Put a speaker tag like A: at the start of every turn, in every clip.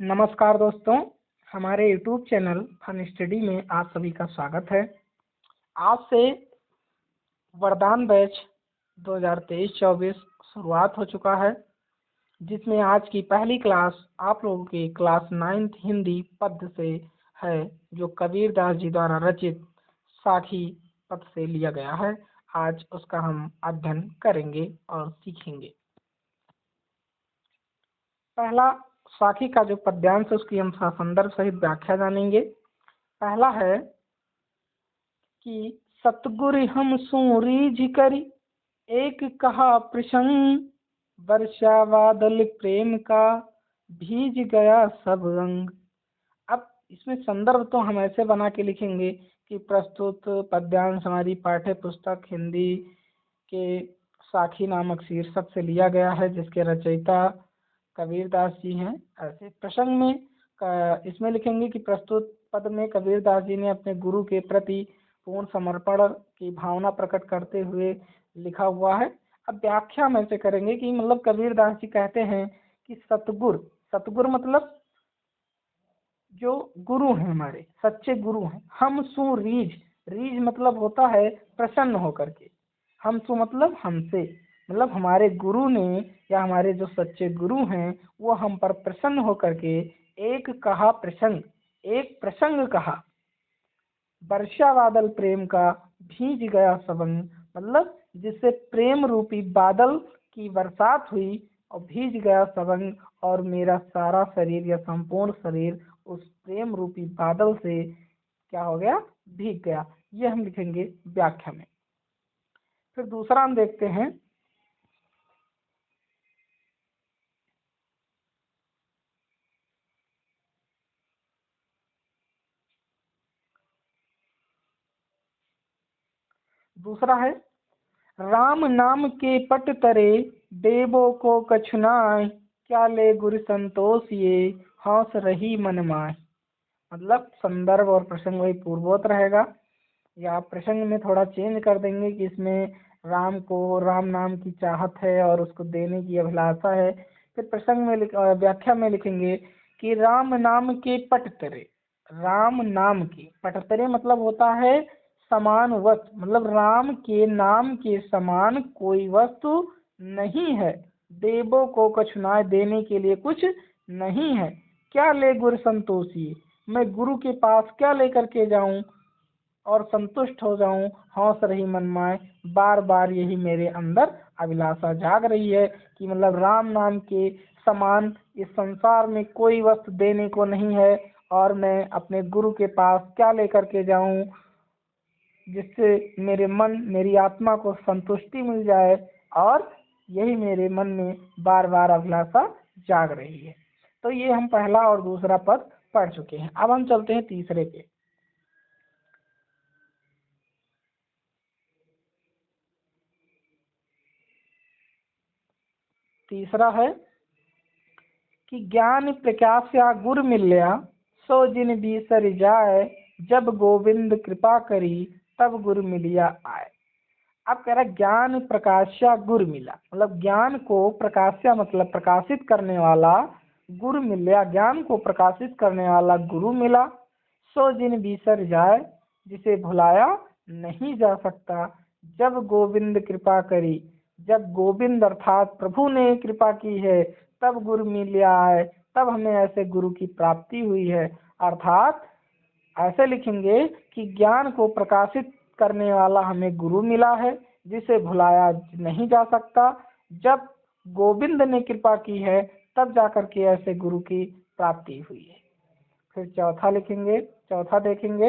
A: नमस्कार दोस्तों, हमारे YouTube चैनल फन स्टडी में आप सभी का स्वागत है। आज से वरदान बैच 2023-24 शुरुआत हो चुका है, जिसमें आज की पहली क्लास आप लोगों की क्लास 9th हिंदी पद्य से है, जो कबीरदास जी द्वारा रचित साखी पद से लिया गया है। आज उसका हम अध्ययन करेंगे और सीखेंगे। पहला साखी का जो पद्यांश है उसकी हम संदर्भ सहित व्याख्या जानेंगे। पहला है कि सतगुरु हम सु रीझ करी एक कहा प्रसंग, वर्षा बादल प्रेम का भीज गया सब रंग। अब इसमें संदर्भ तो हम ऐसे बना के लिखेंगे कि प्रस्तुत पद्यांश हमारी पाठ्य पुस्तक हिंदी के साखी नामक शीर्षक से लिया गया है, जिसके रचयिता कबीरदास जी हैं। ऐसे प्रसंग में इसमें लिखेंगे कि प्रस्तुत पद में कबीरदास जी ने अपने गुरु के प्रति पूर्ण समर्पण की भावना प्रकट करते हुए लिखा हुआ है। अब व्याख्या में से करेंगे कि मतलब कबीरदास जी कहते हैं कि सतगुरु मतलब जो गुरु हैं, हमारे सच्चे गुरु हैं। हम सु रीझ मतलब होता है प्रसन्न होकर के। हम सु मतलब हमसे, मतलब हमारे गुरु ने या हमारे जो सच्चे गुरु हैं वो हम पर प्रसन्न होकर के एक प्रसंग कहा। वर्षा बादल प्रेम का भीज गया सबंग, मतलब जिससे प्रेम रूपी बादल की बरसात हुई और भीज गया सबंग, और मेरा सारा शरीर या संपूर्ण शरीर उस प्रेम रूपी बादल से क्या हो गया, भीग गया। ये हम लिखेंगे व्याख्या में। फिर दूसरा हम देखते हैं। दूसरा है राम नाम के पट तरे देवो को कछुनाय, क्या ले गुरु संतोष ये हौस रही मन माय। मतलब संदर्भ और प्रसंग वही पूर्वोत रहेगा, या प्रसंग में थोड़ा चेंज कर देंगे कि इसमें राम को राम नाम की चाहत है और उसको देने की अभिलाषा है। फिर प्रसंग में व्याख्या में लिखेंगे कि राम नाम के पट तरे, राम नाम के पट तरे मतलब होता है समान वस्तु, मतलब राम के नाम के समान कोई वस्तु नहीं है। देवों को कछुनाय, देने के लिए कुछ नहीं है। क्या ले गुरु संतोषी, मैं गुरु के पास क्या लेकर के जाऊं और संतुष्ट हो जाऊं। हौस रही मनमाए, बार बार यही मेरे अंदर अभिलाषा जाग रही है कि मतलब राम नाम के समान इस संसार में कोई वस्तु देने को नहीं है, और मैं अपने गुरु के पास क्या लेकर के जाऊं जिससे मेरे मन मेरी आत्मा को संतुष्टि मिल जाए, और यही मेरे मन में बार बार अभिलाषा जाग रही है। तो ये हम पहला और दूसरा पद पढ़ चुके हैं। अब हम चलते हैं तीसरे पे। तीसरा है कि ज्ञान प्रकाश्या गुर मिल्या, सो जिन बीसर जाए, जब गोविंद कृपा करी तब गुरु मिलिया आए। अब कह रहा है ज्ञान प्रकाश्या गुर मिला, मतलब ज्ञान को प्रकाश्या मतलब प्रकाशित करने वाला, गुरु मिल्या ज्ञान को प्रकाशित करने वाला गुरु मिला। सो जिन बीसर जाए, जिसे भुलाया नहीं जा सकता। जब गोविंद कृपा करी, जब गोविंद अर्थात प्रभु ने कृपा की है, तब गुरु मिलिया आए, तब हमें ऐसे गुरु की प्राप्ति हुई है। अर्थात ऐसे लिखेंगे कि ज्ञान को प्रकाशित करने वाला हमें गुरु मिला है, जिसे भुलाया नहीं जा सकता। जब गोविंद ने कृपा की है तब जाकर के ऐसे गुरु की प्राप्ति हुई है। फिर चौथा देखेंगे।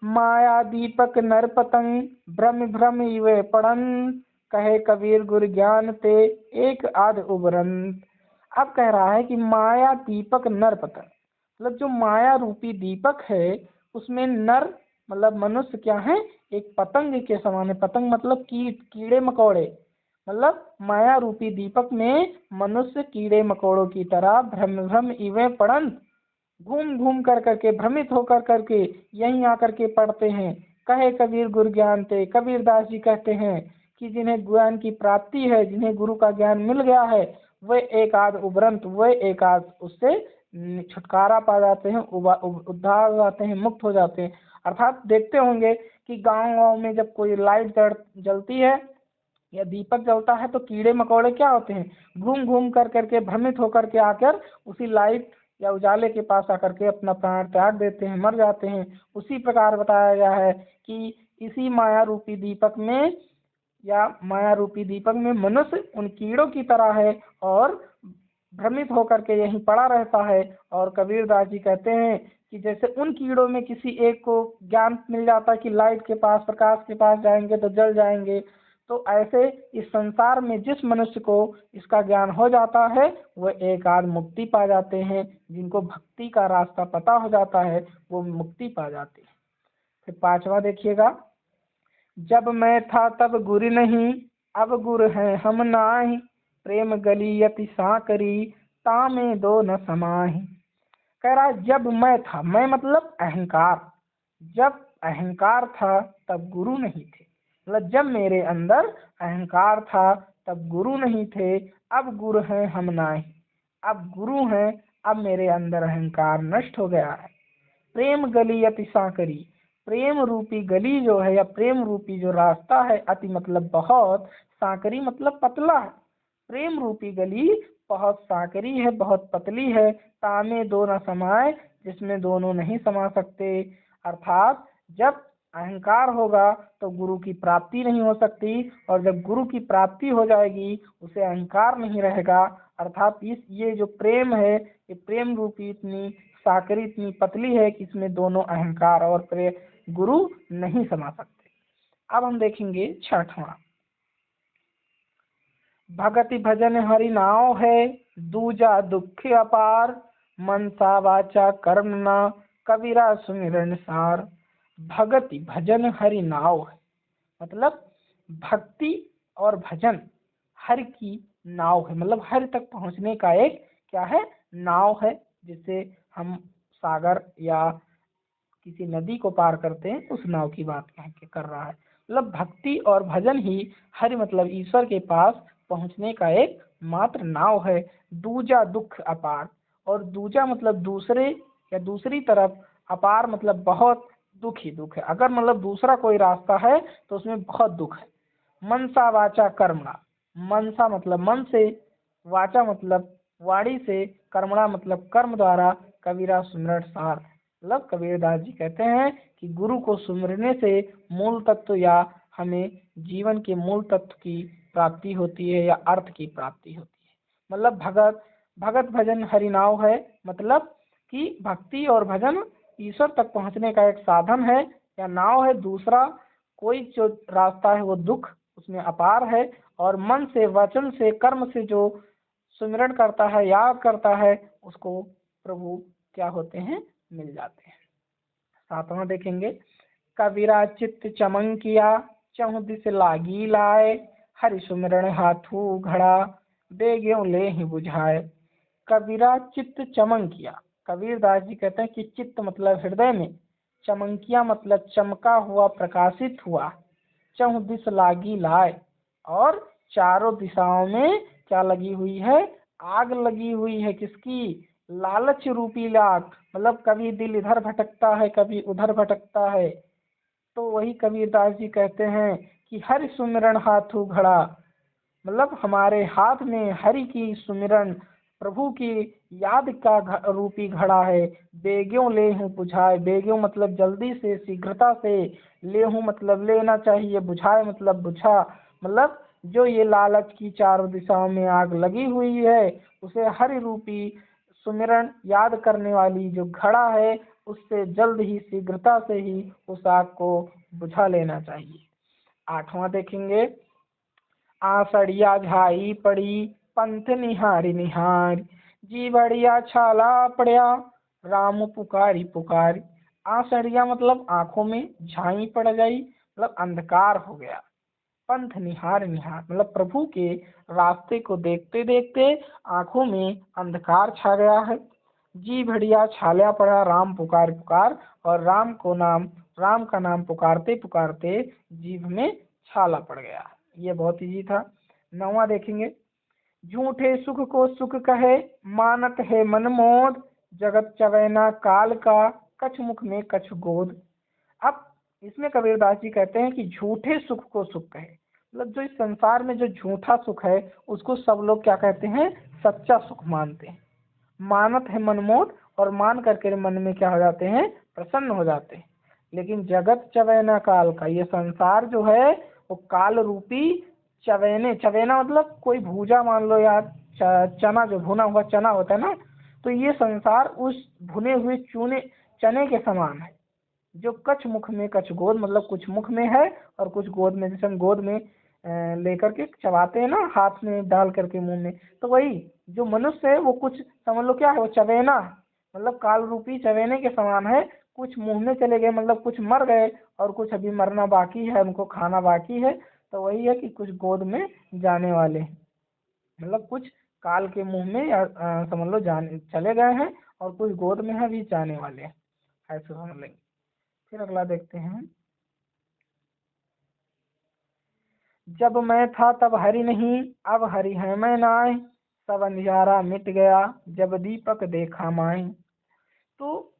A: माया दीपक नर पतंग, भ्रम भ्रम इवे पड़न, कहे कबीर गुरु ज्ञान ते एक आध उबरन। अब कह रहा है कि माया दीपक नर पतंग, मतलब जो माया रूपी दीपक है उसमें नर मतलब मनुष्य क्या है, एक पतंग के समान है। पतंग मतलब कीट, कीड़े मकोड़े, मतलब माया रूपी दीपक में मनुष्य कीड़े मकोड़ों की तरह भ्रम भ्रम इवे पड़न, घूम घूम कर करके भ्रमित होकर करके यहीं आकर के पढ़ते हैं। कहे कबीर गुरु ज्ञान थे, कबीरदास जी कहते हैं कि जिन्हें ज्ञान की प्राप्ति है, जिन्हें गुरु का ज्ञान मिल गया है, वह एक आध उबरंत, वह एक आध उससे छुटकारा पा जाते हैं, उद्धार हो जाते हैं, मुक्त हो जाते हैं। अर्थात देखते होंगे कि गांव में जब कोई लाइट जलती है या दीपक जलता है तो कीड़े मकोड़े क्या होते हैं, घूम घूम कर करके भ्रमित होकर के आकर उसी लाइट या उजाले के पास आकर के अपना प्राण त्याग देते हैं, मर जाते हैं। उसी प्रकार बताया गया है कि इसी माया रूपी दीपक में या माया रूपी दीपक में मनुष्य उन कीड़ों की तरह है और भ्रमित होकर के यहीं पड़ा रहता है। और कबीरदास जी कहते हैं कि जैसे उन कीड़ों में किसी एक को ज्ञान मिल जाता है कि लाइट के पास, प्रकाश के पास जाएंगे तो जल जाएंगे, तो ऐसे इस संसार में जिस मनुष्य को इसका ज्ञान हो जाता है वह एक आध मुक्ति पा जाते हैं। जिनको भक्ति का रास्ता पता हो जाता है वो मुक्ति पा जाते हैं। फिर पांचवा देखिएगा, जब मैं था तब गुरु नहीं, अब गुरु है हम नाही, प्रेम गली यति साकरी, तामे दो न समाही। कह रहा जब मैं था, मैं मतलब अहंकार, जब अहंकार था तब गुरु नहीं थे, मतलब जब मेरे अंदर अहंकार था तब गुरु नहीं थे, अब गुरु हैं हम नाही, अब गुरु हैं, अब मेरे अंदर अहंकार नष्ट हो गया है। प्रेम गली अति साकरी, प्रेम रूपी गली जो है या प्रेम रूपी जो रास्ता है, अति मतलब बहुत, साकरी मतलब पतला है, प्रेम रूपी गली बहुत साकरी है, बहुत पतली है, तामे दो न समाए, जिसमें दोनों नहीं समा सकते। अर्थात जब अहंकार होगा तो गुरु की प्राप्ति नहीं हो सकती, और जब गुरु की प्राप्ति हो जाएगी उसे अहंकार नहीं रहेगा। अर्थात ये जो प्रेम है, ये प्रेम रूपी इतनी साकरी इतनी पतली है कि इसमें दोनों अहंकार और गुरु नहीं समा सकते। अब हम देखेंगे छठवां, भगति भजन हरि नाव है, दूजा दुख अपार, मनसा वाचा कर्म न, कबीरा सुमिरन सार। भगति भजन हरि नाव है, मतलब भक्ति और भजन हरि की नाव है, मतलब हरि तक पहुंचने का एक क्या है, नाव है, जिसे हम सागर या किसी नदी को पार करते हैं उस नाव की बात कर रहा है। मतलब भक्ति और भजन ही हरि मतलब ईश्वर के पास पहुंचने का एक मात्र नाव है। दूजा दुख अपार, और दूजा मतलब दूसरे या दूसरी तरफ, अपार मतलब बहुत, दुख ही दुख है। अगर मतलब दूसरा कोई रास्ता है तो उसमें बहुत दुख है। मनसा वाचा कर्मणा, मनसा मतलब मन से, वाचा मतलब वाणी से, कर्मणा मतलब कर्म द्वारा, कबीरा सुमिरन सार, मतलब कबीरदास जी कहते हैं कि गुरु को सुमिरने से मूल तत्व या हमें जीवन के मूल तत्व की प्राप्ति होती है या अर्थ की प्राप्ति होती है। मतलब भगत भजन हरिनाव है, मतलब कि भक्ति और भजन ईश्वर तक पहुंचने का एक साधन है या नाव है। दूसरा कोई जो रास्ता है वो दुख, उसमें अपार है, और मन से, वचन से, कर्म से जो सुमिरन करता है, याद करता है, उसको प्रभु क्या होते हैं, मिल जाते हैं। सातवां देखेंगे, कबीरा चित्त चमंकिया, चहु दिस लागी लाए, हरि सुमिरन हाथू घड़ा, बेग्यों ले ही बुझाए। कबीरा चित्त चमंकिया, कबीरदास जी कहते हैं कि चित्त मतलब हृदय में, चमंकिया मतलब चमका हुआ, प्रकाशित हुआ, चहु दिस लागी लाए, और चारों दिशाओं में क्या लगी हुई है, आग लगी हुई है। किसकी, लालच रूपी लाग, मतलब कभी दिल इधर भटकता है कभी उधर भटकता है। तो वही कबीरदास जी कहते हैं कि हरि सुमिरन हाथू घड़ा, मतलब हमारे हाथ में हरि की सुमिरन, प्रभु की याद का रूपी घड़ा है। बेग्यों ले हूँ बुझाए, बेग्यों मतलब जल्दी से, शीघ्रता से, ले हूँ मतलब लेना चाहिए, बुझाए मतलब बुझा, मतलब जो ये लालच की चारों दिशाओं में आग लगी हुई है उसे हरि रूपी सुमिरन, याद करने वाली जो घड़ा है, उससे जल्द ही, शीघ्रता से ही उस आग को बुझा लेना चाहिए। आठवां देखेंगे, आषाढ़िया झाई पड़ी, पंथ निहारी निहार, जी बढ़िया छाला पड़िया, राम पुकारी पुकारी। आषाढ़िया मतलब आंखों में झाई पड़ गई, मतलब अंधकार हो गया। पंथ निहार निहार मतलब प्रभु के रास्ते को देखते देखते आंखों में अंधकार छा गया है। जी बढ़िया छाला पड़ा, राम पुकार पुकार, और राम का नाम पुकारते पुकारते जीभ में छाला पड़ गया। ये बहुत इजी था। नौवां देखेंगे, झूठे सुख को सुख कहे, मानत है मन मोद, जगत चवैना काल का, कछ मुख में कछ गोद। अब इसमें कबीरदास जी कहते हैं कि झूठे सुख को सुख कहे, मतलब जो इस संसार में जो झूठा सुख है उसको सब लोग क्या कहते हैं, सच्चा सुख मानते हैं। मानत है मनमोद, और मान करके मन में क्या हो जाते हैं, प्रसन्न हो जाते हैं। लेकिन जगत चवैना काल का, ये संसार जो है वो काल रूपी चवैने, चवैना मतलब कोई भूजा मान लो यार, चना जो भुना हुआ चना होता है ना, तो ये संसार उस भुने हुए चूने चने के समान है, जो कछ मुख में कछ गोद, मतलब कुछ मुख में है और कुछ गोद में, जैसे हम गोद में लेकर के चबाते हैं ना, हाथ में डाल करके मुंह में, तो वही जो मनुष्य है वो कुछ समझ लो क्या है, वो चवेना, मतलब काल रूपी चवेने के समान है। कुछ मुंह में चले गए, मतलब कुछ मर गए और कुछ अभी मरना बाकी है, उनको खाना बाकी है। तो वही है कि कुछ गोद में जाने वाले हैं, मतलब कुछ काल के मुंह में या समझ लो जाने चले गए हैं, और कुछ गोद में है, अभी जाने वाले हैं, ऐसे समझ लेंगे। फिर अगला देखते हैं। जब मैं था तब हरि नहीं, अब हरि है मैं नाय, सब अंधियारा मिट गया, जब दीपक देखा माय। तो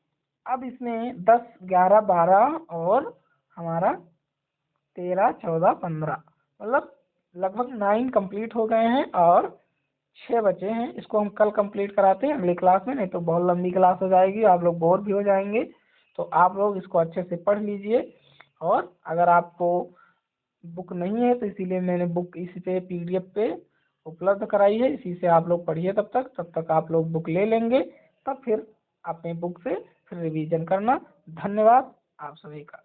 A: अब इसमें 10, 11, 12 और हमारा 13, 14, 15, मतलब लगभग 9 कंप्लीट हो गए हैं और 6 बचे हैं। इसको हम कल कंप्लीट कराते हैं अगली क्लास में, नहीं तो बहुत लंबी क्लास हो जाएगी, आप लोग बोर भी हो जाएंगे। तो आप लोग इसको अच्छे से पढ़ लीजिए, और अगर आपको बुक नहीं है तो इसीलिए मैंने बुक इसी पे PDF पे उपलब्ध कराई है, इसी से आप लोग पढ़िए। तब तक आप लोग बुक ले लेंगे, तब फिर अपने बुक से फिर रिवीजन करना। धन्यवाद आप सभी का।